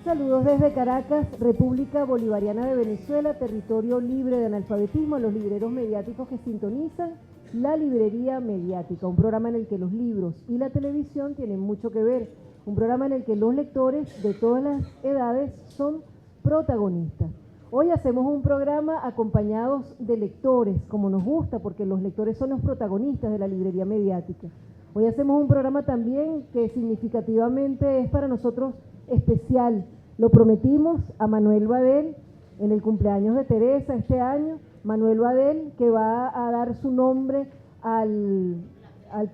Saludos desde Caracas, República Bolivariana de Venezuela, territorio libre de analfabetismo, a los libreros mediáticos que sintonizan La Librería Mediática, un programa en el que los libros y la televisión tienen mucho que ver, un programa en el que los lectores de todas las edades son protagonistas. Hoy hacemos un programa acompañados de lectores, como nos gusta, porque los lectores son los protagonistas de La Librería Mediática. Hoy hacemos un programa también que significativamente es para nosotros especial. Lo prometimos a Manuel Badel en el cumpleaños de Teresa este año. Manuel Badel, que va a dar su nombre al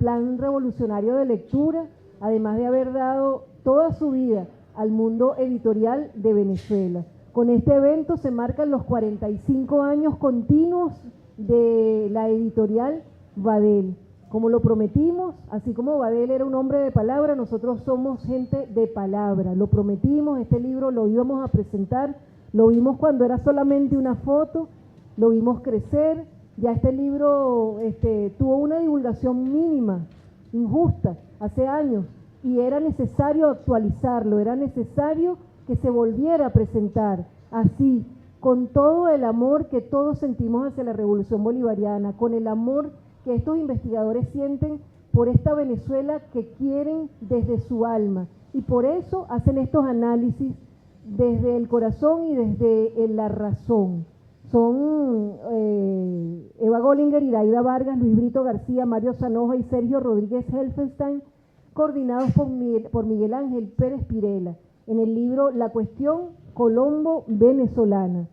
Plan Revolucionario de Lectura, además de haber dado toda su vida al mundo editorial de Venezuela. Con este evento se marcan los 45 años continuos de la editorial Badel. Como lo prometimos, así como Badel era un hombre de palabra, nosotros somos gente de palabra. Lo prometimos, este libro lo íbamos a presentar, lo vimos cuando era solamente una foto, lo vimos crecer, ya este libro tuvo una divulgación mínima, injusta, hace años, y era necesario actualizarlo, era necesario que se volviera a presentar así, con todo el amor que todos sentimos hacia la Revolución Bolivariana, con el amor que estos investigadores sienten por esta Venezuela que quieren desde su alma, y por eso hacen estos análisis desde el corazón y desde la razón. Son Eva Gollinger, Iraida Vargas, Luis Brito García, Mario Zanoja y Sergio Rodríguez Helfenstein, coordinados por Miguel Ángel Pérez Pirela, en el libro La Cuestión Colombo-Venezolana.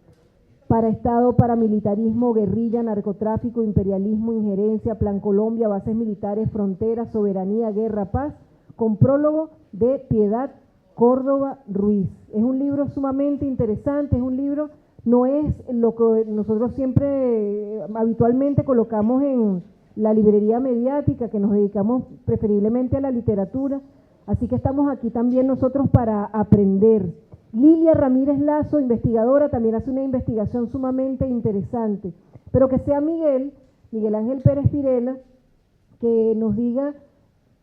Para Estado, paramilitarismo, guerrilla, narcotráfico, imperialismo, injerencia, Plan Colombia, bases militares, fronteras, soberanía, guerra, paz, con prólogo de Piedad Córdoba Ruiz. Es un libro sumamente interesante, es un libro, no es lo que nosotros siempre habitualmente colocamos en la librería mediática, que nos dedicamos preferiblemente a la literatura, así que estamos aquí también nosotros para aprender. Lilia Ramírez Lazo, investigadora, también hace una investigación sumamente interesante, pero que sea Miguel Ángel Pérez Pirela, que nos diga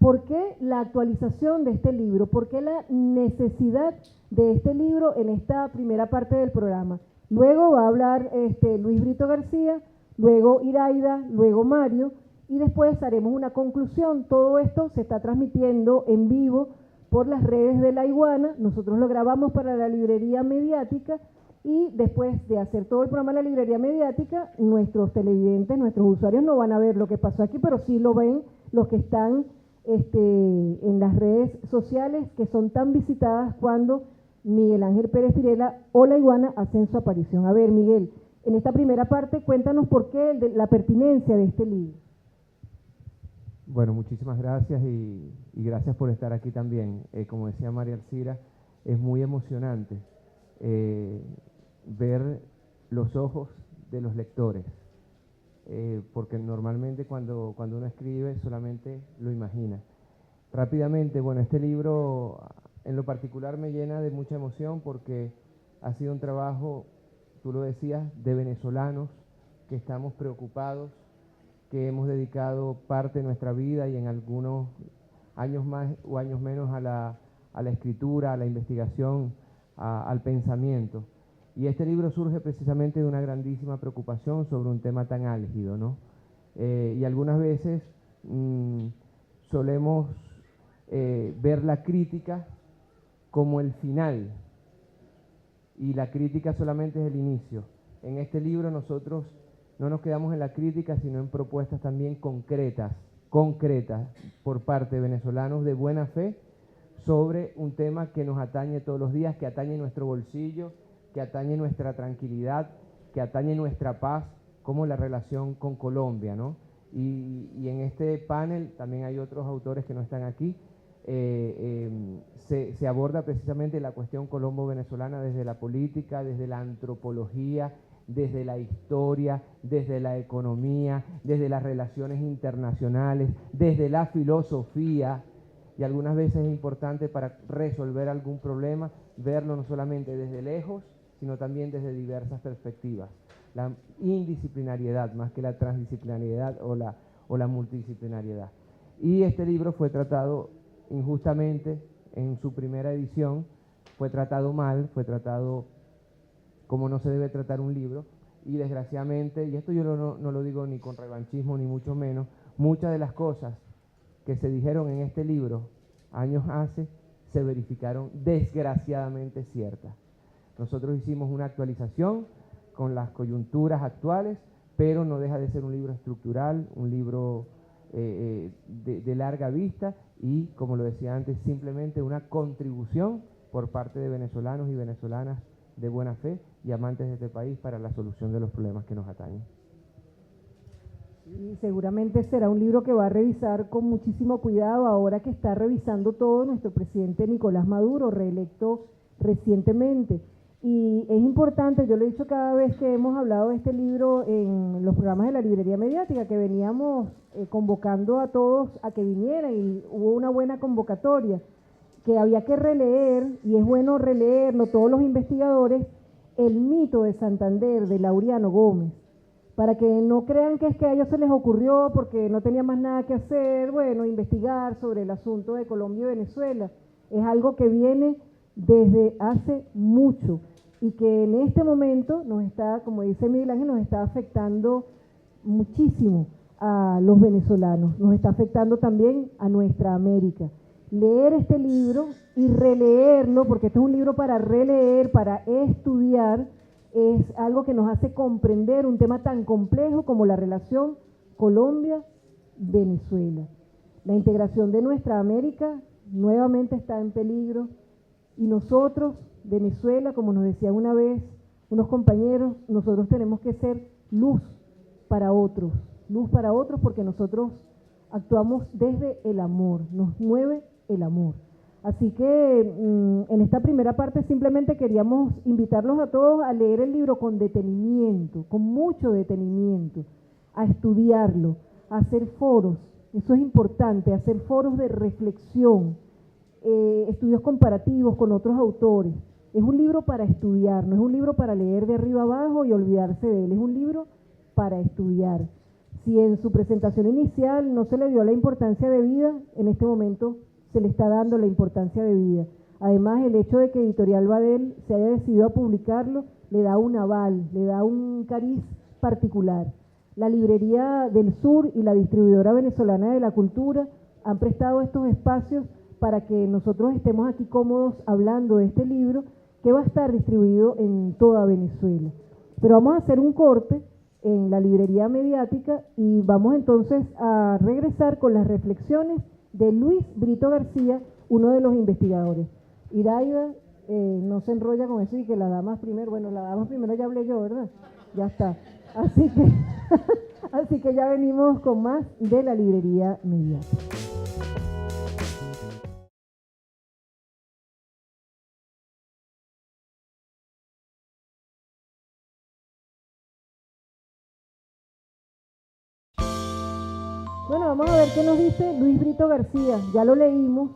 por qué la actualización de este libro, por qué la necesidad de este libro en esta primera parte del programa. Luego va a hablar Luis Brito García, luego Iraida, luego Mario, y después haremos una conclusión. Todo esto se está transmitiendo en vivo por las redes de La Iguana. Nosotros lo grabamos para la librería mediática y después de hacer todo el programa de la librería mediática, nuestros televidentes, nuestros usuarios no van a ver lo que pasó aquí, pero sí lo ven los que están en las redes sociales, que son tan visitadas cuando Miguel Ángel Pérez Pirela o La Iguana hacen su aparición. A ver, Miguel, en esta primera parte cuéntanos por qué la pertinencia de este libro. Bueno, muchísimas gracias y gracias por estar aquí también. Como decía María Alcira, es muy emocionante ver los ojos de los lectores, porque normalmente cuando uno escribe solamente lo imagina. Rápidamente, bueno, este libro en lo particular me llena de mucha emoción porque ha sido un trabajo, tú lo decías, de venezolanos que estamos preocupados, que hemos dedicado parte de nuestra vida y en algunos años más o años menos a la escritura, a la investigación, al pensamiento. Y este libro surge precisamente de una grandísima preocupación sobre un tema tan álgido, ¿no? Y algunas veces solemos ver la crítica como el final, y la crítica solamente es el inicio. En este libro nosotros no nos quedamos en la crítica, sino en propuestas también concretas por parte de venezolanos de buena fe sobre un tema que nos atañe todos los días, que atañe nuestro bolsillo, que atañe nuestra tranquilidad, que atañe nuestra paz, como la relación con Colombia, ¿no? Y en este panel también hay otros autores que no están aquí. Se aborda precisamente la cuestión colombo-venezolana desde la política, desde la antropología, desde la historia, desde la economía, desde las relaciones internacionales, desde la filosofía, y algunas veces es importante para resolver algún problema verlo no solamente desde lejos, sino también desde diversas perspectivas. La indisciplinariedad más que la transdisciplinariedad o la multidisciplinariedad. Y este libro fue tratado injustamente en su primera edición fue tratado mal, fue tratado como no se debe tratar un libro, y desgraciadamente, y esto yo no lo digo ni con revanchismo ni mucho menos, muchas de las cosas que se dijeron en este libro años hace se verificaron desgraciadamente ciertas. Nosotros hicimos una actualización con las coyunturas actuales, pero no deja de ser un libro estructural, un libro de larga vista y, como lo decía antes, simplemente una contribución por parte de venezolanos y venezolanas de buena fe y amantes de este país para la solución de los problemas que nos atañen. Y seguramente será un libro que va a revisar con muchísimo cuidado ahora que está revisando todo nuestro presidente Nicolás Maduro, reelecto recientemente. Y es importante, yo lo he dicho cada vez que hemos hablado de este libro en los programas de la librería mediática, que veníamos convocando a todos a que vinieran y hubo una buena convocatoria, que había que releer, y es bueno releerlo todos los investigadores, El mito de Santander de Laureano Gómez, para que no crean que es que a ellos se les ocurrió porque no tenía más nada que hacer, bueno, investigar sobre el asunto de Colombia y Venezuela. Es algo que viene desde hace mucho y que en este momento nos está, como dice Miguel Ángel, nos está afectando muchísimo a los venezolanos, nos está afectando también a nuestra América. Leer este libro y releerlo, porque este es un libro para releer, para estudiar, es algo que nos hace comprender un tema tan complejo como la relación Colombia-Venezuela. La integración de nuestra América nuevamente está en peligro y nosotros, Venezuela, como nos decían una vez unos compañeros, nosotros tenemos que ser luz para otros porque nosotros actuamos desde el amor, nos mueve el amor. Así que en esta primera parte simplemente queríamos invitarlos a todos a leer el libro con detenimiento, con mucho detenimiento, a estudiarlo, a hacer foros, eso es importante, hacer foros de reflexión, estudios comparativos con otros autores. Es un libro para estudiar, no es un libro para leer de arriba abajo y olvidarse de él, es un libro para estudiar. Si en su presentación inicial no se le dio la importancia de vida, en este momento se le está dando la importancia de vida. Además, el hecho de que Editorial Badel se haya decidido a publicarlo le da un aval, le da un cariz particular. La Librería del Sur y la Distribuidora Venezolana de la Cultura han prestado estos espacios para que nosotros estemos aquí cómodos hablando de este libro que va a estar distribuido en toda Venezuela. Pero vamos a hacer un corte en la librería mediática y vamos entonces a regresar con las reflexiones de Luis Brito García, uno de los investigadores. Iraida no se enrolla con eso y que las damas primero, bueno, las damas primero ya hablé yo, ¿verdad? Ya está. Así que, así que ya venimos con más de la librería mediática. Bueno, vamos a ver qué nos dice Luis Brito García. Ya lo leímos,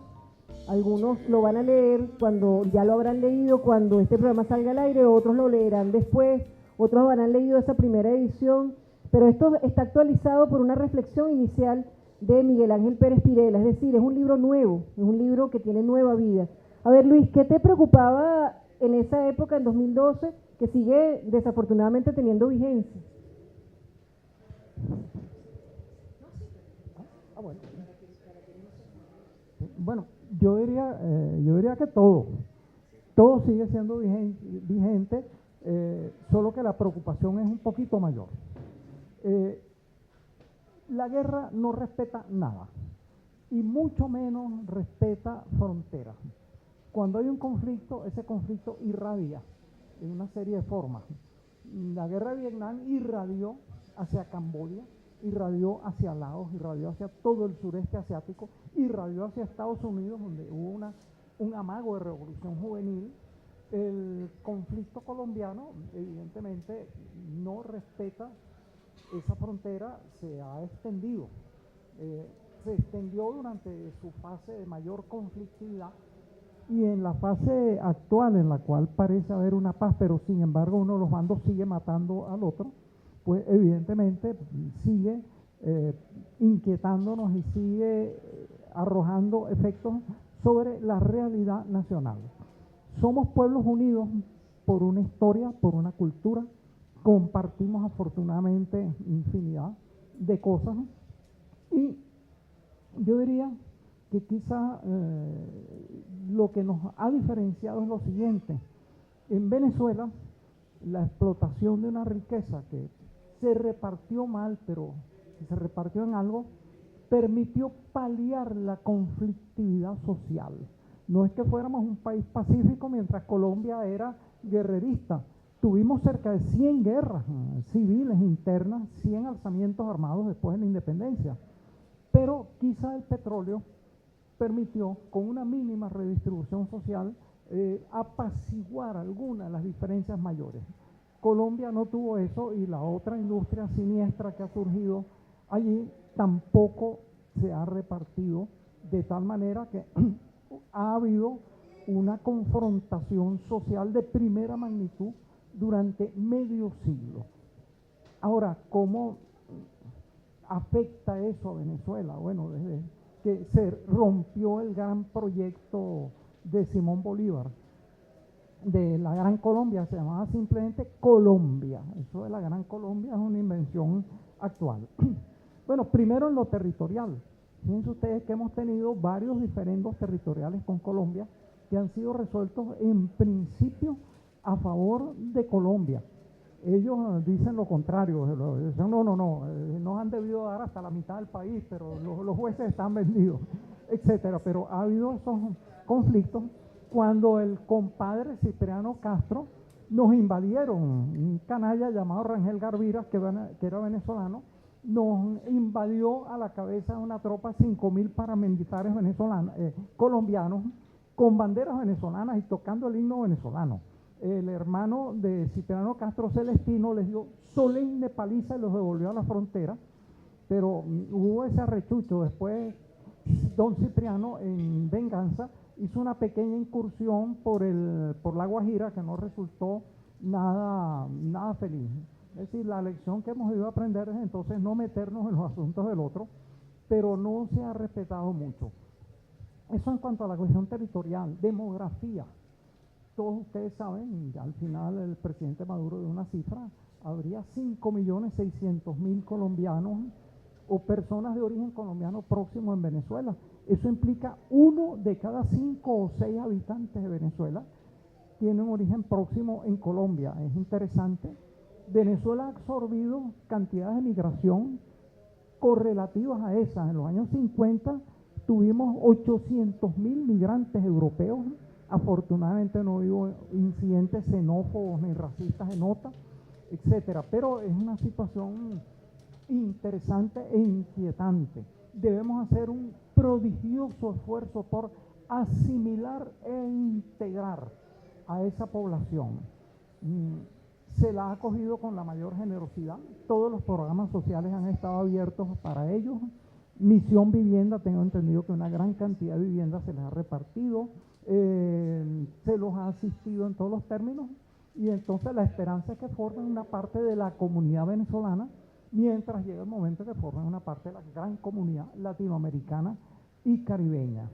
algunos lo van a leer cuando, ya lo habrán leído cuando este programa salga al aire, otros lo leerán después, otros habrán leído esa primera edición, pero esto está actualizado por una reflexión inicial de Miguel Ángel Pérez Pirela, es decir, es un libro nuevo, es un libro que tiene nueva vida. A ver, Luis, ¿qué te preocupaba en esa época, en 2012, que sigue desafortunadamente teniendo vigencia? Bueno, yo diría que todo sigue siendo vigente, solo que la preocupación es un poquito mayor. La guerra no respeta nada y mucho menos respeta fronteras. Cuando hay un conflicto, ese conflicto irradia en una serie de formas. La guerra de Vietnam irradió hacia Camboya, irradió hacia Laos, irradió hacia todo el sureste asiático, irradió hacia Estados Unidos, donde hubo un amago de revolución juvenil. El conflicto colombiano, evidentemente, no respeta esa frontera, se ha extendido. Se extendió durante su fase de mayor conflictividad y en la fase actual, en la cual parece haber una paz, pero sin embargo uno de los bandos sigue matando al otro, pues evidentemente sigue inquietándonos y sigue arrojando efectos sobre la realidad nacional, somos pueblos unidos por una historia, por una cultura, compartimos afortunadamente infinidad de cosas, y yo diría que quizá lo que nos ha diferenciado es lo siguiente. En Venezuela, la explotación de una riqueza que se repartió mal, pero se repartió en algo, permitió paliar la conflictividad social. No es que fuéramos un país pacífico mientras Colombia era guerrerista. Tuvimos cerca de 100 guerras civiles internas, 100 alzamientos armados después de la independencia. Pero quizá el petróleo permitió, con una mínima redistribución social, apaciguar algunas de las diferencias mayores. Colombia no tuvo eso, y la otra industria siniestra que ha surgido allí tampoco se ha repartido, de tal manera que ha habido una confrontación social de primera magnitud durante medio siglo. Ahora, ¿cómo afecta eso a Venezuela? Bueno, desde que se rompió el gran proyecto de Simón Bolívar, de la Gran Colombia, se llamaba simplemente Colombia. Eso de la Gran Colombia es una invención actual. Bueno, primero en lo territorial. Fíjense ustedes que hemos tenido varios diferendos territoriales con Colombia que han sido resueltos en principio a favor de Colombia. Ellos dicen lo contrario, dicen no, nos han debido dar hasta la mitad del país, pero los jueces están vendidos, etcétera. Pero ha habido esos conflictos cuando el compadre Cipriano Castro nos invadieron, un canalla llamado Rangel Garvira, que era venezolano, nos invadió a la cabeza de una tropa, 5.000 paramilitares venezolanos, colombianos, con banderas venezolanas y tocando el himno venezolano. El hermano de Cipriano Castro, Celestino, les dio solemne paliza y los devolvió a la frontera, pero hubo ese arrechucho. Después don Cipriano, en venganza, hizo una pequeña incursión por la Guajira que no resultó nada feliz. Es decir, la lección que hemos ido a aprender es entonces no meternos en los asuntos del otro, pero no se ha respetado mucho. Eso en cuanto a la cuestión territorial. Demografía. Todos ustedes saben, al final el presidente Maduro dio una cifra, habría 5.600.000 colombianos o personas de origen colombiano próximos en Venezuela. Eso implica 1 de cada 5 o 6 habitantes de Venezuela tiene un origen próximo en Colombia. Es interesante. Venezuela ha absorbido cantidades de migración correlativas a esas. En los años 50 tuvimos 800.000 migrantes europeos. Afortunadamente no hubo incidentes xenófobos ni racistas en nota, etcétera. Pero es una situación interesante e inquietante. Debemos hacer un prodigioso esfuerzo por asimilar e integrar a esa población. Se la ha acogido con la mayor generosidad. Todos los programas sociales han estado abiertos para ellos. Misión Vivienda, tengo entendido que una gran cantidad de viviendas se les ha repartido, se los ha asistido en todos los términos, y entonces la esperanza es que formen una parte de la comunidad venezolana mientras llega el momento que formen una parte de la gran comunidad latinoamericana y caribeña.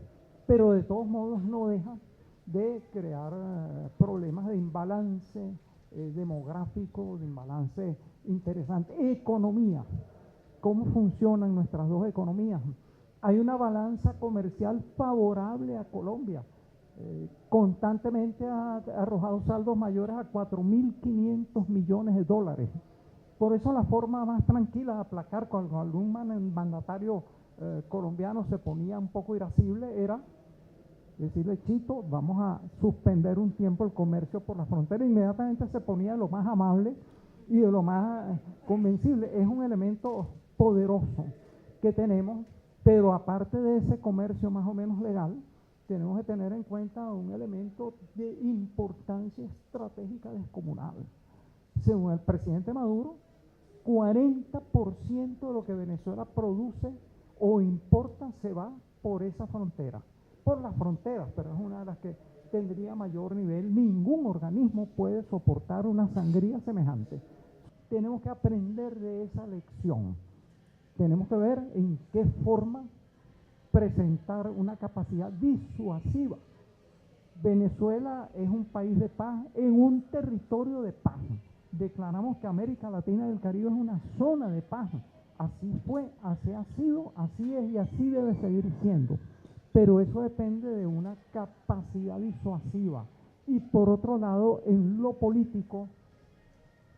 Pero de todos modos no deja de crear problemas de imbalance demográfico, de imbalance interesante. Economía. ¿Cómo funcionan nuestras dos economías? Hay una balanza comercial favorable a Colombia. Constantemente ha arrojado saldos mayores a 4.500 millones de dólares. Por eso la forma más tranquila de aplacar cuando algún mandatario colombiano se ponía un poco irascible era decirle: Chito, vamos a suspender un tiempo el comercio por la frontera. Inmediatamente se ponía de lo más amable y de lo más convencible. Es un elemento poderoso que tenemos, pero aparte de ese comercio más o menos legal, tenemos que tener en cuenta un elemento de importancia estratégica descomunal. Según el presidente Maduro, 40% de lo que Venezuela produce o importa se va por esa frontera, por las fronteras, pero es una de las que tendría mayor nivel. Ningún organismo puede soportar una sangría semejante. Tenemos que aprender de esa lección. Tenemos que ver en qué forma presentar una capacidad disuasiva Venezuela es un país de paz en un territorio de paz. Declaramos que América Latina y el Caribe es una zona de paz. Así fue, así ha sido, así es y así debe seguir siendo. Pero eso depende de una capacidad disuasiva. Y por otro lado, en lo político,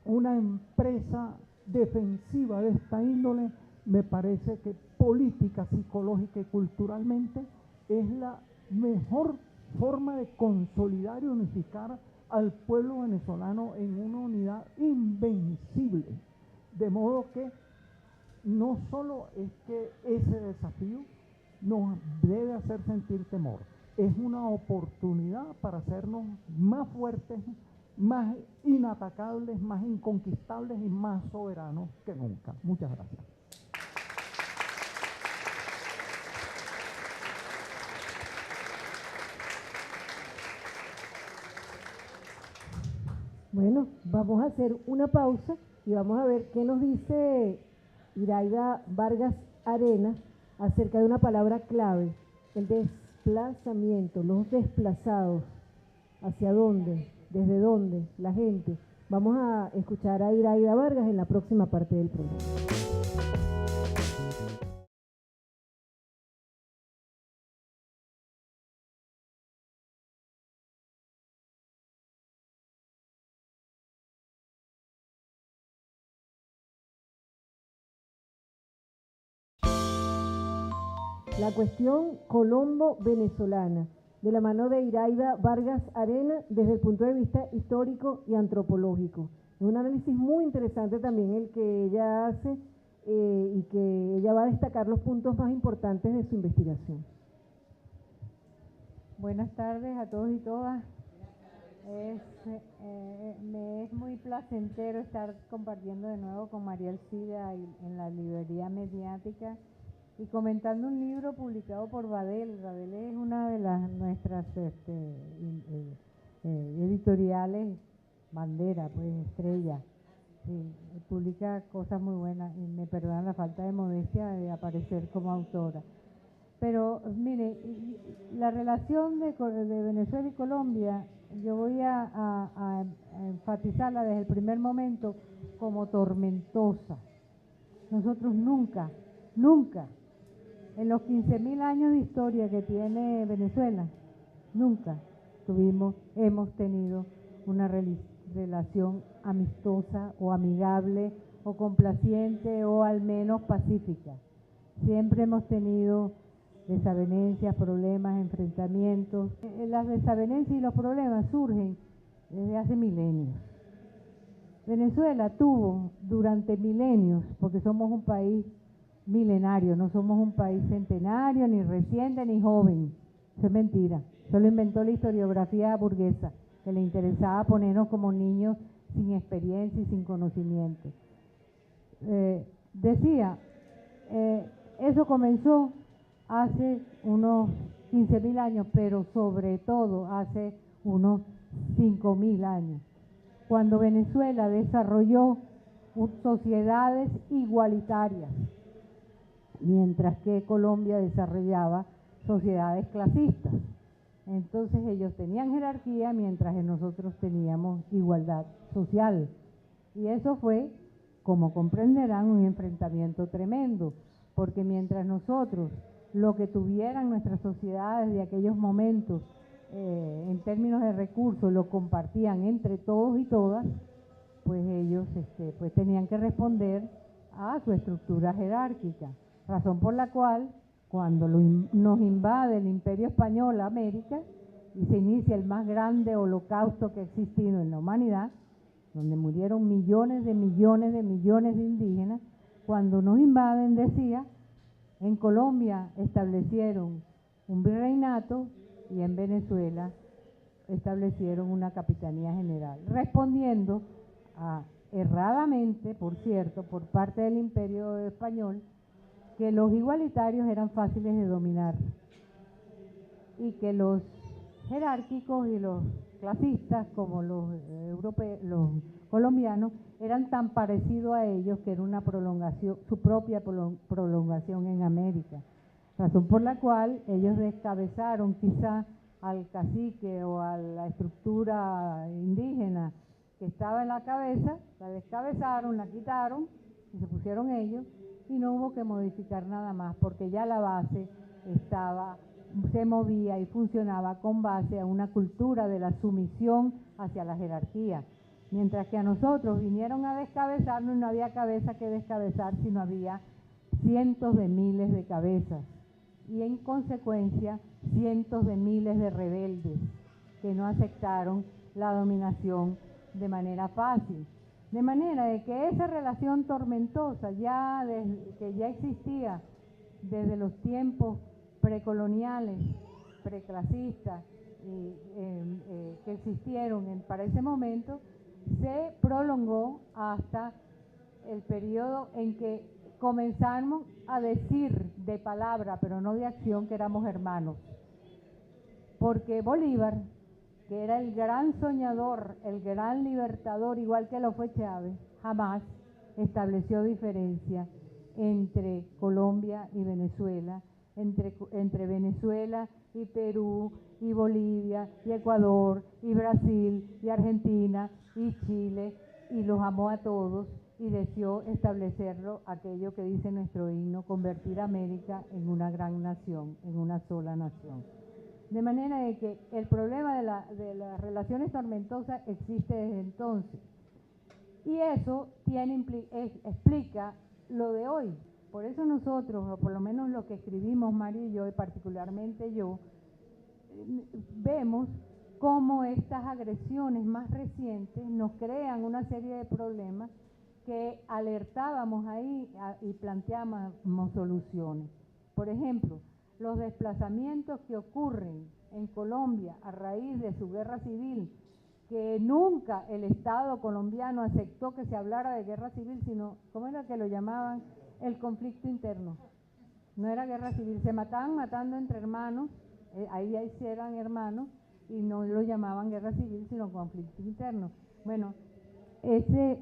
una empresa defensiva de esta índole, me parece que política, psicológica y culturalmente es la mejor forma de consolidar y unificar al pueblo venezolano en una unidad invencible. De modo que no solo es que ese desafío nos debe hacer sentir temor, es una oportunidad para hacernos más fuertes, más inatacables, más inconquistables y más soberanos que nunca. Muchas gracias. Bueno, vamos a hacer una pausa y vamos a ver qué nos dice Iraida Vargas Arena acerca de una palabra clave, el desplazamiento, los desplazados. ¿Hacia dónde? ¿Desde dónde? La gente. Vamos a escuchar a Iraida Vargas en la próxima parte del programa. La cuestión colombo-venezolana, de la mano de Iraida Vargas Arena, desde el punto de vista histórico y antropológico. Es un análisis muy interesante también el que ella hace y que ella va a destacar los puntos más importantes de su investigación. Buenas tardes a todos y todas. Me es muy placentero estar compartiendo de nuevo con María Elcida en la librería mediática y comentando un libro publicado por Badel. Badel es una de nuestras editoriales bandera, pues estrella. Sí, publica cosas muy buenas y me perdonan la falta de modestia de aparecer como autora. Pero mire, la relación de Venezuela y Colombia, yo voy a enfatizarla desde el primer momento como tormentosa. Nosotros nunca, en los 15.000 años de historia que tiene Venezuela, nunca hemos tenido una relación amistosa o amigable o complaciente o al menos pacífica. Siempre hemos tenido desavenencias, problemas, enfrentamientos. Las desavenencias y los problemas surgen desde hace milenios. Venezuela tuvo durante milenios, porque somos un país milenario, no somos un país centenario, ni reciente, ni joven. Eso es mentira. Eso lo inventó la historiografía burguesa, que le interesaba ponernos como niños sin experiencia y sin conocimiento. Eso comenzó hace unos 15.000 años, pero sobre todo hace unos 5.000 años, cuando Venezuela desarrolló sociedades igualitarias, mientras que Colombia desarrollaba sociedades clasistas. Entonces ellos tenían jerarquía, mientras que nosotros teníamos igualdad social. Y eso fue, como comprenderán, un enfrentamiento tremendo, porque mientras nosotros, lo que tuvieran nuestras sociedades de aquellos momentos, en términos de recursos, lo compartían entre todos y todas, pues ellos pues tenían que responder a su estructura jerárquica. Razón por la cual, cuando nos invade el Imperio Español a América y se inicia el más grande holocausto que ha existido en la humanidad, donde murieron millones de indígenas, cuando nos invaden, decía, en Colombia establecieron un virreinato y en Venezuela establecieron una capitanía general, respondiendo erradamente, por cierto, por parte del Imperio Español, que los igualitarios eran fáciles de dominar y que los jerárquicos y los clasistas, como los europeos, los colombianos, eran tan parecidos a ellos que era una prolongación, su propia prolongación en América. Razón por la cual ellos descabezaron quizá al cacique o a la estructura indígena que estaba en la cabeza, la descabezaron, la quitaron y se pusieron ellos, y no hubo que modificar nada más porque ya la base se movía y funcionaba con base a una cultura de la sumisión hacia la jerarquía. Mientras que a nosotros vinieron a descabezarnos y no había cabeza que descabezar, sino había cientos de miles de cabezas y en consecuencia cientos de miles de rebeldes que no aceptaron la dominación de manera fácil. De manera de que esa relación tormentosa que ya existía desde los tiempos precoloniales, preclasistas, que existieron para ese momento, se prolongó hasta el periodo en que comenzamos a decir de palabra, pero no de acción, que éramos hermanos. Porque Bolívar, que era el gran soñador, el gran libertador, igual que lo fue Chávez, jamás estableció diferencia entre Colombia y Venezuela, entre Venezuela y Perú, y Bolivia, y Ecuador, y Brasil, y Argentina, y Chile, y los amó a todos, y deseó establecerlo, aquello que dice nuestro himno, convertir a América en una gran nación, en una sola nación. De manera de que el problema de las relaciones tormentosas existe desde entonces. Y eso explica lo de hoy. Por eso nosotros, o por lo menos lo que escribimos Mario y yo, y particularmente yo, vemos cómo estas agresiones más recientes nos crean una serie de problemas que alertábamos ahí y planteábamos soluciones. Por ejemplo, los desplazamientos que ocurren en Colombia a raíz de su guerra civil, que nunca el Estado colombiano aceptó que se hablara de guerra civil, sino, ¿cómo era que lo llamaban? El conflicto interno. No era guerra civil, se mataban matando entre hermanos, ahí sí eran hermanos, y no lo llamaban guerra civil, sino conflicto interno. Bueno, ese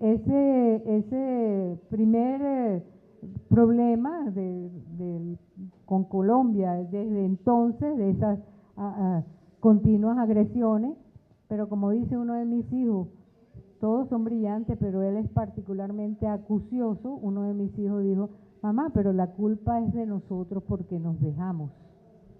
primer problema con Colombia desde entonces, de esas continuas agresiones, pero como dice uno de mis hijos, todos son brillantes, pero él es particularmente acucioso. Uno de mis hijos dijo: mamá, pero la culpa es de nosotros porque nos dejamos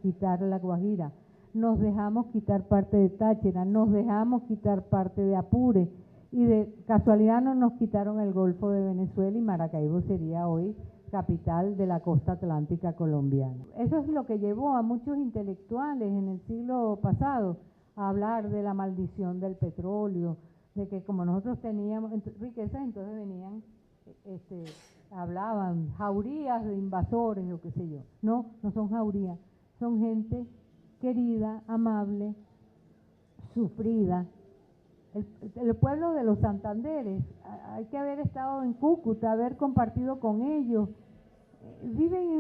quitar la Guajira, nos dejamos quitar parte de Táchira, nos dejamos quitar parte de Apure, y de casualidad no nos quitaron el Golfo de Venezuela, y Maracaibo sería hoy capital de la costa atlántica colombiana. Eso es lo que llevó a muchos intelectuales en el siglo pasado a hablar de la maldición del petróleo, de que como nosotros teníamos riqueza, entonces venían, hablaban jaurías de invasores o qué sé yo. No, no son jaurías, son gente querida, amable, sufrida. El pueblo de los Santanderes, hay que haber estado en Cúcuta, haber compartido con ellos, viven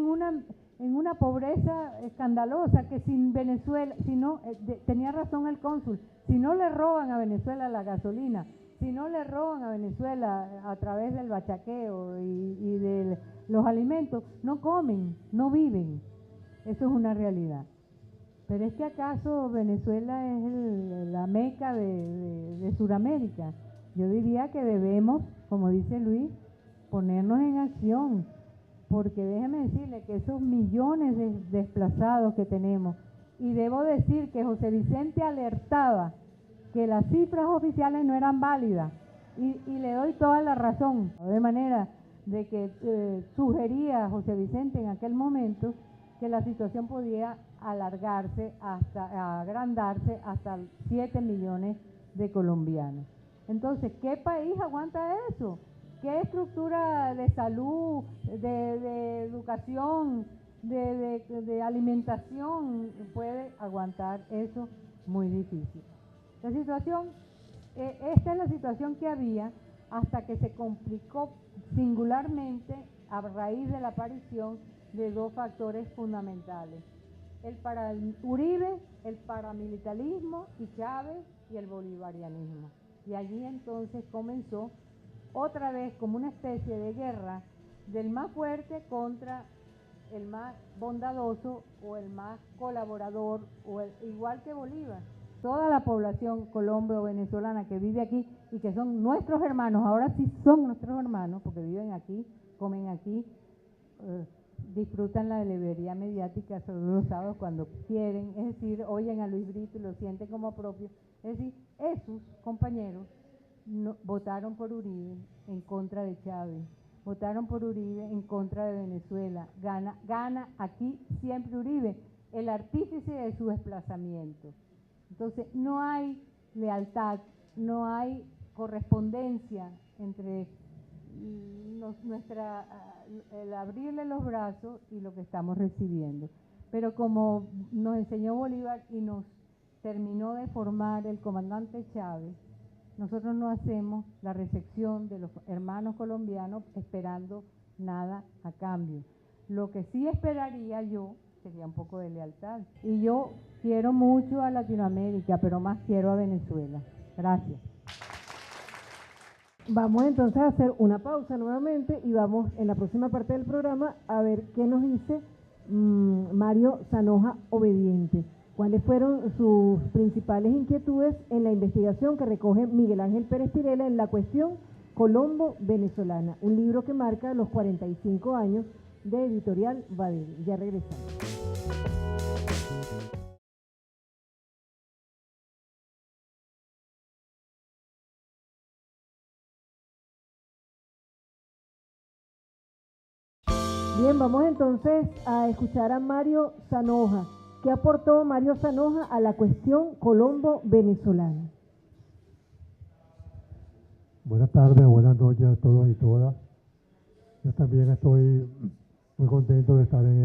en una pobreza escandalosa, que sin Venezuela, tenía razón el cónsul, si no le roban a Venezuela la gasolina, si no le roban a Venezuela a través del bachaqueo y de los alimentos, no comen, no viven. Eso es una realidad. Pero es que acaso Venezuela es la meca de Sudamérica. Yo diría que debemos, como dice Luis, ponernos en acción, porque déjeme decirle que esos millones de desplazados que tenemos, y debo decir que José Vicente alertaba que las cifras oficiales no eran válidas, y le doy toda la razón, de manera de que sugería a José Vicente en aquel momento que la situación podía agrandarse hasta 7 millones de colombianos. Entonces, ¿qué país aguanta eso? ¿Qué estructura de salud, de educación, de alimentación puede aguantar eso? Muy difícil. La situación, esta es la situación que había hasta que se complicó singularmente a raíz de la aparición de dos factores fundamentales: Uribe, el paramilitarismo, y Chávez y el bolivarianismo. Y allí entonces comenzó otra vez como una especie de guerra del más fuerte contra el más bondadoso o el más colaborador, igual que Bolívar. Toda la población colombo venezolana que vive aquí y que son nuestros hermanos, ahora sí son nuestros hermanos porque viven aquí, comen aquí, disfrutan la librería mediática solo los sábados cuando quieren, es decir, oyen a Luis Brito y lo sienten como propio. Es decir, esos compañeros votaron por Uribe en contra de Chávez, votaron por Uribe en contra de Venezuela. Gana aquí siempre Uribe, el artífice de su desplazamiento. Entonces, no hay lealtad, no hay correspondencia entre el abrirle los brazos y lo que estamos recibiendo. Pero como nos enseñó Bolívar y nos terminó de formar el comandante Chávez, nosotros no hacemos la recepción de los hermanos colombianos esperando nada a cambio. Lo que sí esperaría yo sería un poco de lealtad. Y yo quiero mucho a Latinoamérica, pero más quiero a Venezuela. Gracias. Vamos entonces a hacer una pausa nuevamente y vamos en la próxima parte del programa a ver qué nos dice Mario Zanoja Obediente. ¿Cuáles fueron sus principales inquietudes en la investigación que recoge Miguel Ángel Pérez Pirela en la cuestión Colombo venezolana? Un libro que marca los 45 años de Editorial Badel. Ya regresamos. Bien, vamos entonces a escuchar a Mario Zanoja. ¿Qué aportó Mario Zanoja a la cuestión Colombo venezolana? Buenas tardes, buenas noches a todos y todas. Yo también estoy muy contento de estar en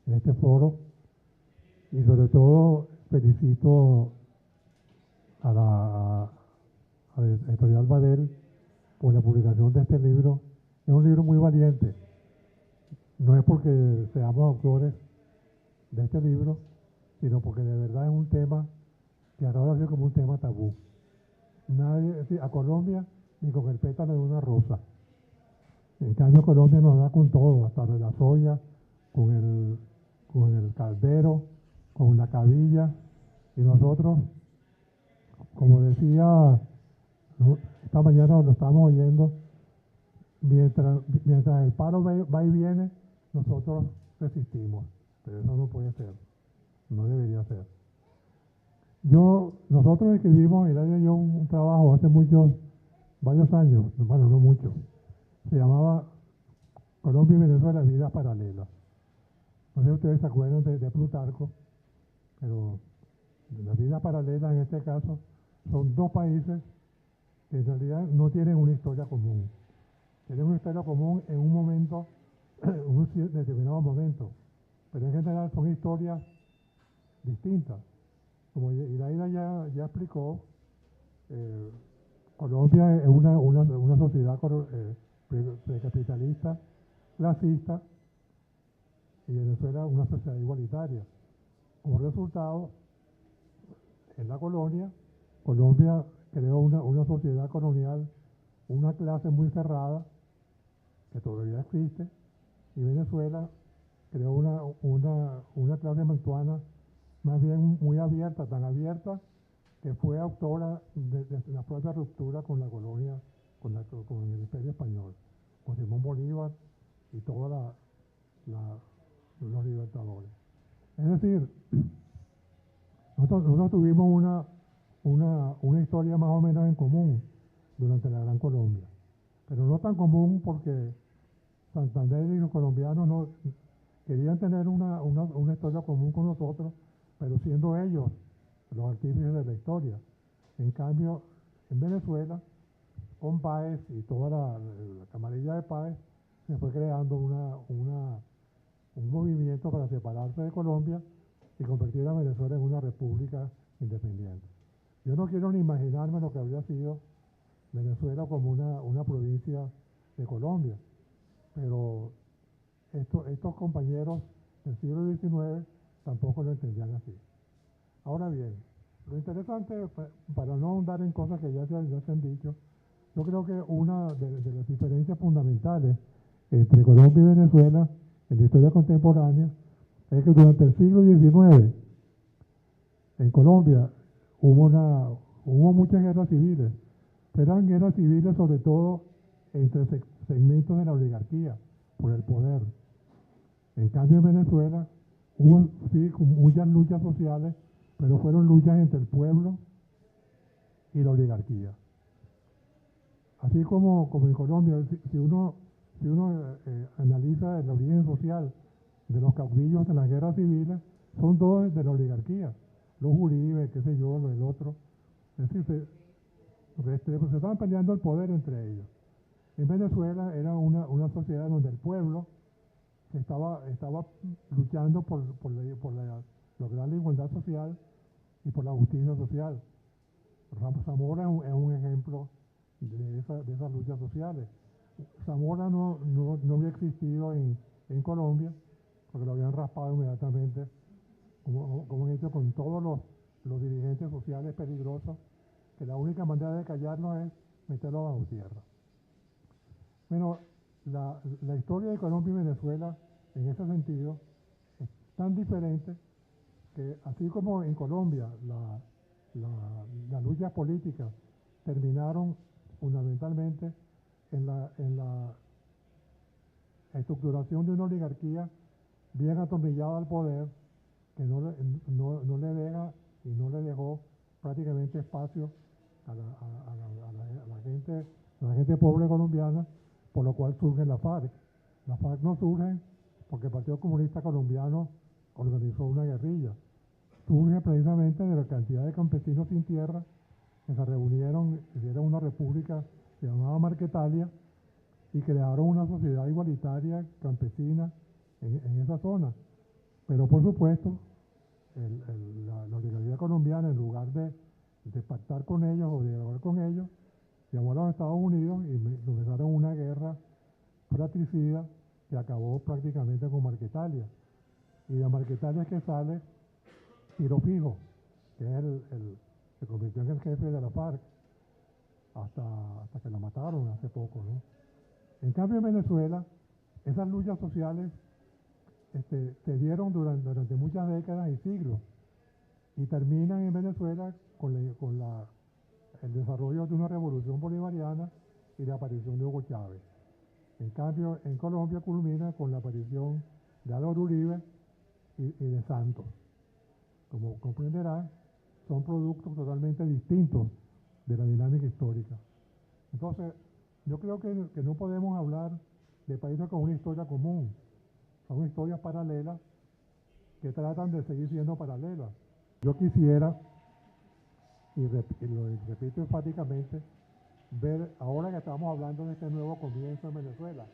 este foro y sobre todo felicito a la Editorial Badel por la publicación de este libro. Es un libro muy valiente. No es porque seamos autores de este libro, sino porque de verdad es un tema que ahora ha sido como un tema tabú. Nadie, a Colombia ni con el pétalo de una rosa. En cambio Colombia nos da con todo, hasta de la soya, con el caldero, con la cabilla, y nosotros, como decía, esta mañana lo estamos oyendo, mientras el paro va y viene, nosotros resistimos, pero eso no puede ser, no debería ser. Nosotros escribimos, Hilaria y yo, un trabajo hace varios años, bueno, no mucho, se llamaba Colombia y Venezuela, vidas paralelas. No sé si ustedes se acuerdan de Plutarco, pero las vidas paralelas en este caso son dos países que en realidad no tienen una historia común. Tienen una historia común en un momento, en un determinado momento, pero en general son historias distintas. Como Iraida ya explicó, Colombia es una sociedad precapitalista, clasista, y Venezuela una sociedad igualitaria. Como resultado, en la colonia, Colombia creó una sociedad colonial, una clase muy cerrada, que todavía existe, y Venezuela creó una clase mantuana más bien muy abierta, tan abierta que fue autora de la propia ruptura con la colonia, con el Imperio Español, con Simón Bolívar y todos los libertadores. Es decir, nosotros tuvimos una historia más o menos en común durante la Gran Colombia, pero no tan común porque Santander y los colombianos no querían tener una historia común con nosotros, pero siendo ellos los artífices de la historia. En cambio, en Venezuela, con Páez y toda la camarilla de Páez, se fue creando un movimiento para separarse de Colombia y convertir a Venezuela en una república independiente. Yo no quiero ni imaginarme lo que habría sido Venezuela como una provincia de Colombia, pero estos compañeros del siglo XIX tampoco lo entendían así. Ahora bien, lo interesante, para no ahondar en cosas que ya se han dicho, yo creo que una de las diferencias fundamentales entre Colombia y Venezuela en la historia contemporánea es que durante el siglo XIX en Colombia hubo muchas guerras civiles, pero eran guerras civiles sobre todo entre segmentos de la oligarquía por el poder. En cambio en Venezuela hubo sí muchas luchas sociales, pero fueron luchas entre el pueblo y la oligarquía. Así como en Colombia, si uno analiza el origen social de los caudillos de las guerras civiles, son todos de la oligarquía. Los Uribe, qué sé yo, el otro. Es decir, se estaban peleando el poder entre ellos. En Venezuela era una sociedad donde el pueblo estaba luchando por lograr la igualdad social y por la justicia social. Zamora es un ejemplo de esas luchas sociales. Zamora no había existido en Colombia, porque lo habían raspado inmediatamente, como han hecho con todos los dirigentes sociales peligrosos, que la única manera de callarlos es meterlos bajo tierra. Bueno, la historia de Colombia y Venezuela, en ese sentido, es tan diferente que así como en Colombia las luchas políticas terminaron fundamentalmente en la estructuración de una oligarquía bien atornillada al poder, que no le deja y no le dejó prácticamente espacio a la gente pobre colombiana, por lo cual surge la FARC. La FARC no surge porque el Partido Comunista Colombiano organizó una guerrilla. Surge precisamente de la cantidad de campesinos sin tierra que se reunieron, hicieron una república que se llamaba Marquetalia y crearon una sociedad igualitaria campesina en esa zona. Pero por supuesto, la oligarquía colombiana, en lugar de pactar con ellos o de dialogar con ellos, llamó a los Estados Unidos y comenzaron una guerra fratricida que acabó prácticamente con Marquetalia. Y de Marquetalia es que sale Tiro Fijo, que es se convirtió en el jefe de la FARC hasta que lo mataron hace poco, ¿no? En cambio en Venezuela, esas luchas sociales se dieron durante muchas décadas y siglos y terminan en Venezuela con el desarrollo de una revolución bolivariana y la aparición de Hugo Chávez. En cambio, en Colombia culmina con la aparición de Álvaro Uribe y de Santos. Como comprenderán, son productos totalmente distintos de la dinámica histórica. Entonces, yo creo que no podemos hablar de países con una historia común. Son historias paralelas que tratan de seguir siendo paralelas. Yo quisiera, y lo repito enfáticamente, ver, ahora que estamos hablando de este nuevo comienzo en Venezuela,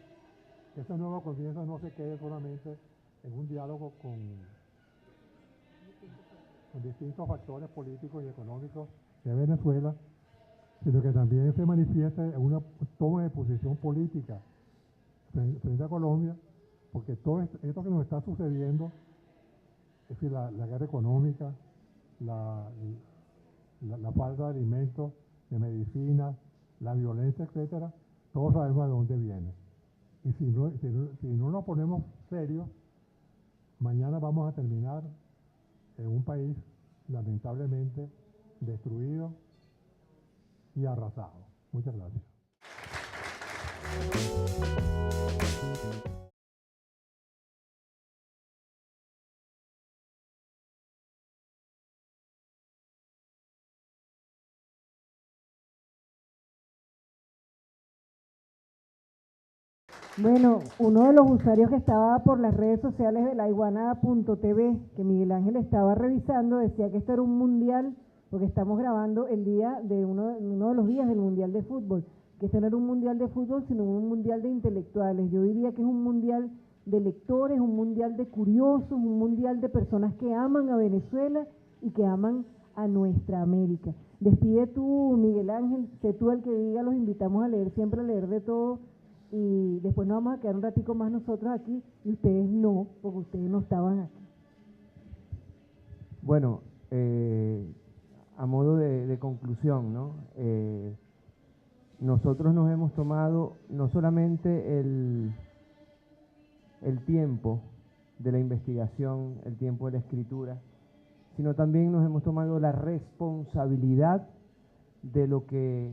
que ese nuevo comienzo no se quede solamente en un diálogo con distintos factores políticos y económicos de Venezuela, sino que también se manifieste en una toma de posición política frente a Colombia, porque todo esto que nos está sucediendo, es decir, la guerra económica, la falta de alimentos, de medicinas, la violencia, etcétera, todos sabemos de dónde viene. Y si no nos ponemos serios, mañana vamos a terminar en un país lamentablemente destruido y arrasado. Muchas gracias. Bueno, uno de los usuarios que estaba por las redes sociales de laiguana.tv, que Miguel Ángel estaba revisando, decía que esto era un mundial, porque estamos grabando el día de uno de los días del Mundial de Fútbol, que este no era un mundial de fútbol, sino un mundial de intelectuales. Yo diría que es un mundial de lectores, un mundial de curiosos, un mundial de personas que aman a Venezuela y que aman a nuestra América. Despide tú, Miguel Ángel, sé tú el que diga, los invitamos a leer, siempre a leer de todo, y después nos vamos a quedar un ratico más nosotros aquí y ustedes no, porque ustedes no estaban aquí. Bueno, a modo de conclusión, ¿no? Nosotros nos hemos tomado no solamente el tiempo de la investigación, el tiempo de la escritura, sino también nos hemos tomado la responsabilidad de lo que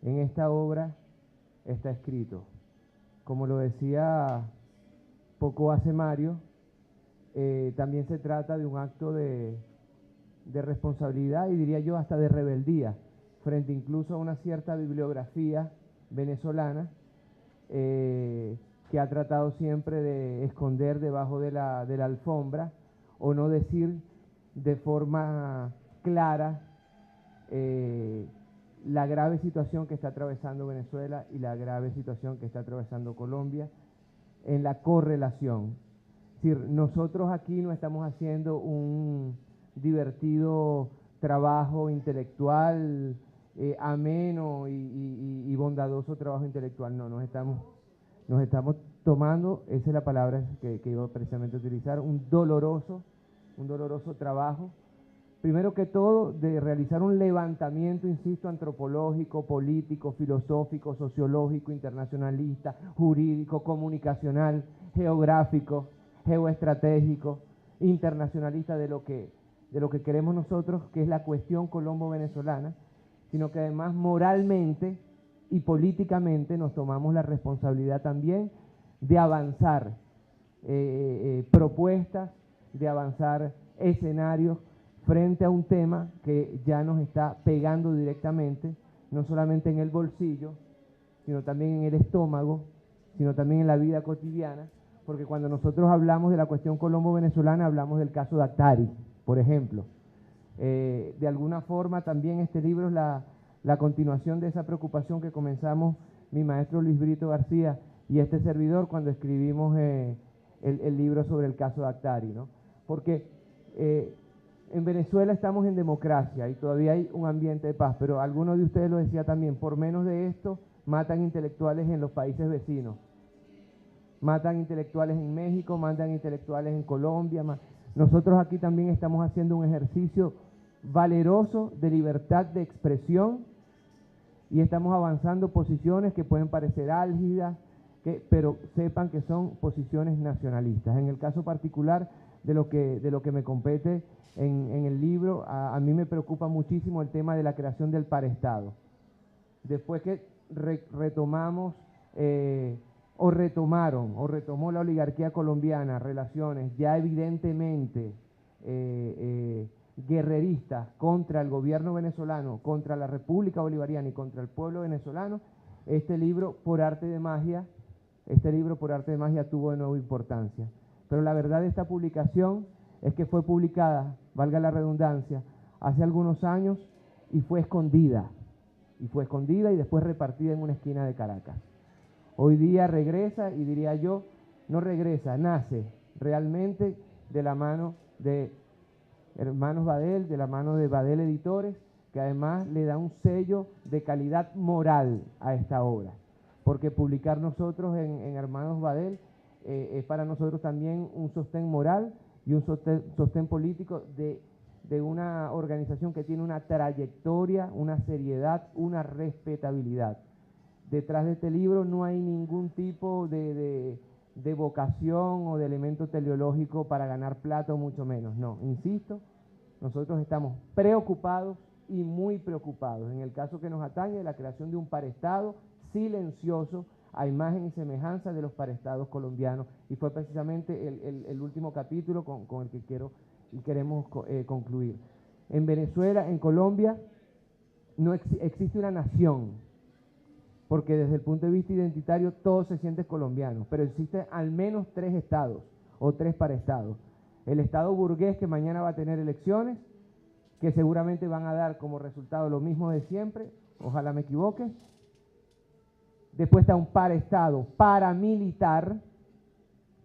en esta obra está escrito. Como lo decía poco hace Mario, también se trata de un acto de responsabilidad y diría yo hasta de rebeldía frente incluso a una cierta bibliografía venezolana que ha tratado siempre de esconder debajo de la alfombra o no decir de forma clara la grave situación que está atravesando Venezuela y la grave situación que está atravesando Colombia en la correlación. Es decir, nosotros aquí no estamos haciendo un divertido trabajo intelectual, ameno y bondadoso trabajo intelectual, no, nos estamos tomando, esa es la palabra que iba precisamente a utilizar, un doloroso trabajo, primero que todo, de realizar un levantamiento, insisto, antropológico, político, filosófico, sociológico, internacionalista, jurídico, comunicacional, geográfico, geoestratégico, internacionalista de lo que queremos nosotros, que es la cuestión colombo-venezolana, sino que además moralmente y políticamente nos tomamos la responsabilidad también de avanzar propuestas, de avanzar escenarios frente a un tema que ya nos está pegando directamente, no solamente en el bolsillo, sino también en el estómago, sino también en la vida cotidiana, porque cuando nosotros hablamos de la cuestión colombo-venezolana, hablamos del caso de Actari, por ejemplo. De alguna forma también este libro es la continuación de esa preocupación que comenzamos mi maestro Luis Brito García y este servidor cuando escribimos el libro sobre el caso de Actari, ¿no? Porque en Venezuela estamos en democracia y todavía hay un ambiente de paz, pero alguno de ustedes lo decía también, por menos de esto matan intelectuales en los países vecinos, matan intelectuales en México, matan intelectuales en Colombia. Nosotros aquí también estamos haciendo un ejercicio valeroso de libertad de expresión y estamos avanzando posiciones que pueden parecer álgidas, pero sepan que son posiciones nacionalistas. En el caso particular de lo que me compete en el libro, a mí me preocupa muchísimo el tema de la creación del parestado. Después que retomamos o retomó la oligarquía colombiana relaciones ya evidentemente guerreristas contra el gobierno venezolano, contra la República Bolivariana y contra el pueblo venezolano, este libro por arte de magia tuvo de nuevo importancia. Pero la verdad de esta publicación es que fue publicada, valga la redundancia, hace algunos años y fue escondida y después repartida en una esquina de Caracas. Hoy día regresa y diría yo, no regresa, nace realmente de la mano de Hermanos Badel, de la mano de Badel Editores, que además le da un sello de calidad moral a esta obra, porque publicar nosotros en Hermanos Badel es para nosotros también un sostén moral y un sostén político de una organización que tiene una trayectoria, una seriedad, una respetabilidad. Detrás de este libro no hay ningún tipo de vocación o de elemento teleológico para ganar plata o mucho menos. No, insisto, nosotros estamos preocupados y muy preocupados en el caso que nos atañe de la creación de un parestado silencioso a imagen y semejanza de los parestados colombianos, y fue precisamente el último capítulo con el que queremos concluir. En Venezuela, en Colombia, no existe una nación, porque desde el punto de vista identitario todos se sienten colombianos, pero existen al menos 3 estados o 3 parestados. El estado burgués, que mañana va a tener elecciones, que seguramente van a dar como resultado lo mismo de siempre, ojalá me equivoque. Después está un parestado paramilitar,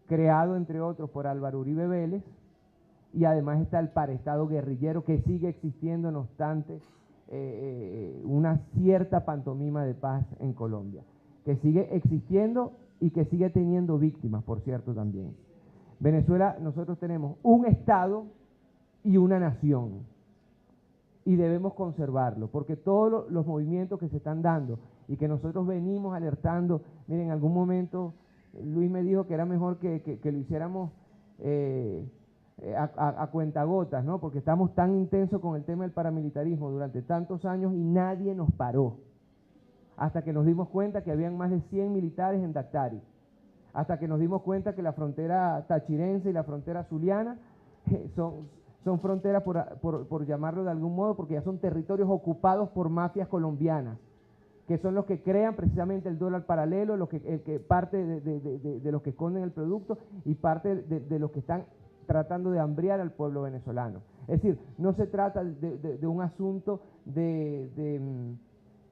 creado entre otros por Álvaro Uribe Vélez, y además está el parestado guerrillero, que sigue existiendo, no obstante una cierta pantomima de paz en Colombia, que sigue existiendo y que sigue teniendo víctimas, por cierto, también. Venezuela, nosotros tenemos un Estado y una nación, y debemos conservarlo, porque todos los movimientos que se están dando y que nosotros venimos alertando, miren, en algún momento Luis me dijo que era mejor que lo hiciéramos a cuentagotas, ¿no? Porque estamos tan intensos con el tema del paramilitarismo durante tantos años y nadie nos paró. Hasta que nos dimos cuenta que habían más de 100 militares en Dactari. Hasta que nos dimos cuenta que la frontera tachirense y la frontera zuliana son fronteras, por llamarlo de algún modo, porque ya son territorios ocupados por mafias colombianas, que son los que crean precisamente el dólar paralelo, parte de los que esconden el producto y parte de los que están tratando de hambriar al pueblo venezolano. Es decir, no se trata de un asunto de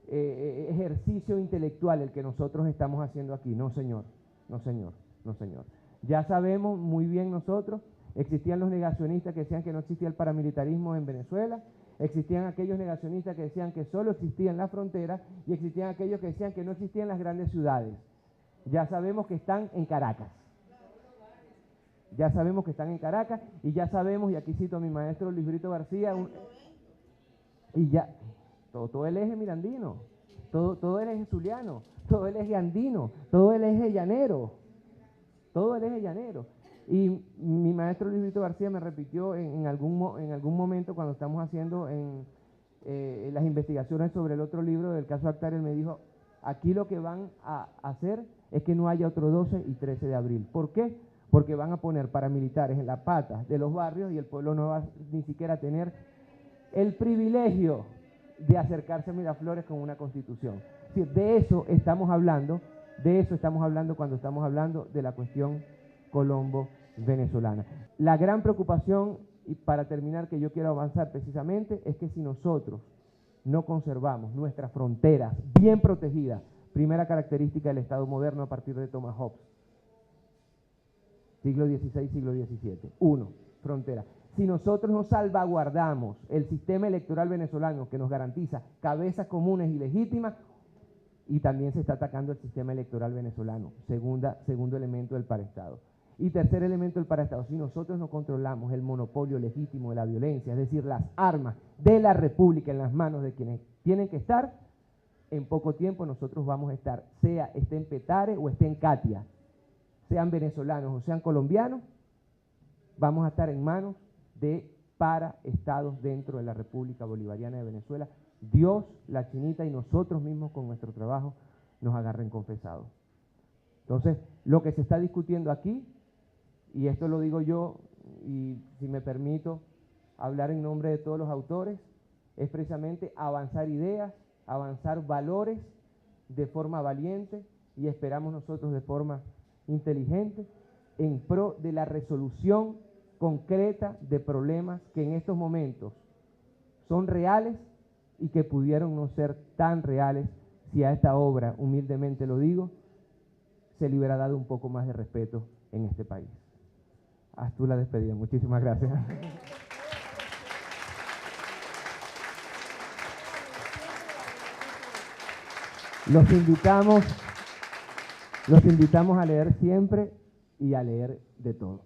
ejercicio intelectual el que nosotros estamos haciendo aquí. No, señor. No, señor. No, señor. Ya sabemos muy bien nosotros, existían los negacionistas que decían que no existía el paramilitarismo en Venezuela, existían aquellos negacionistas que decían que solo existía en la frontera y existían aquellos que decían que no existía en las grandes ciudades. Ya sabemos que están en Caracas. Ya sabemos que están en Caracas y ya sabemos, y aquí cito a mi maestro Luis Brito García, y ya, todo el eje mirandino, todo el eje zuliano, todo el eje andino, todo el eje llanero, todo el eje llanero. Y mi maestro Luis Brito García me repitió en algún momento cuando estamos haciendo las investigaciones sobre el otro libro del caso Dactari, él me dijo, aquí lo que van a hacer es que no haya otro 12 y 13 de abril. ¿Por qué? Porque van a poner paramilitares en las patas de los barrios y el pueblo no va ni siquiera a tener el privilegio de acercarse a Miraflores con una constitución. Es decir, de eso estamos hablando cuando estamos hablando de la cuestión colombo-venezolana. La gran preocupación, y para terminar que yo quiero avanzar precisamente, es que si nosotros no conservamos nuestras fronteras bien protegidas, primera característica del Estado moderno a partir de Thomas Hobbes, siglo XVI, siglo XVII. 1. Frontera. Si nosotros no salvaguardamos el sistema electoral venezolano que nos garantiza cabezas comunes y legítimas, y también se está atacando el sistema electoral venezolano, segundo elemento del paraestado. Y tercer elemento del paraestado, si nosotros no controlamos el monopolio legítimo de la violencia, es decir, las armas de la República en las manos de quienes tienen que estar, en poco tiempo nosotros vamos a estar, esté en Petare o esté en Katia, sean venezolanos o sean colombianos, vamos a estar en manos de paraestados dentro de la República Bolivariana de Venezuela. Dios, la chinita y nosotros mismos con nuestro trabajo nos agarren confesados. Entonces, lo que se está discutiendo aquí, y esto lo digo yo, y si me permito hablar en nombre de todos los autores, es precisamente avanzar ideas, avanzar valores de forma valiente, y esperamos nosotros de forma inteligente, en pro de la resolución concreta de problemas que en estos momentos son reales y que pudieron no ser tan reales si a esta obra, humildemente lo digo, se le hubiera dado un poco más de respeto en este país. Haz tú la despedida. Muchísimas gracias. Los invitamos a leer siempre y a leer de todo.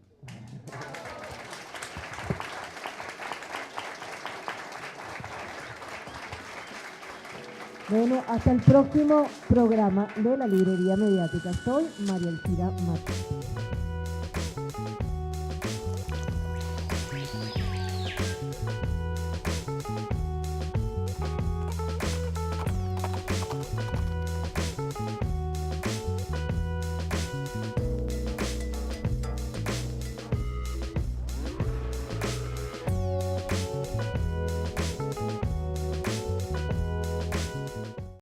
Bueno, hasta el próximo programa de la Librería Mediática. Soy María Elcira Martínez.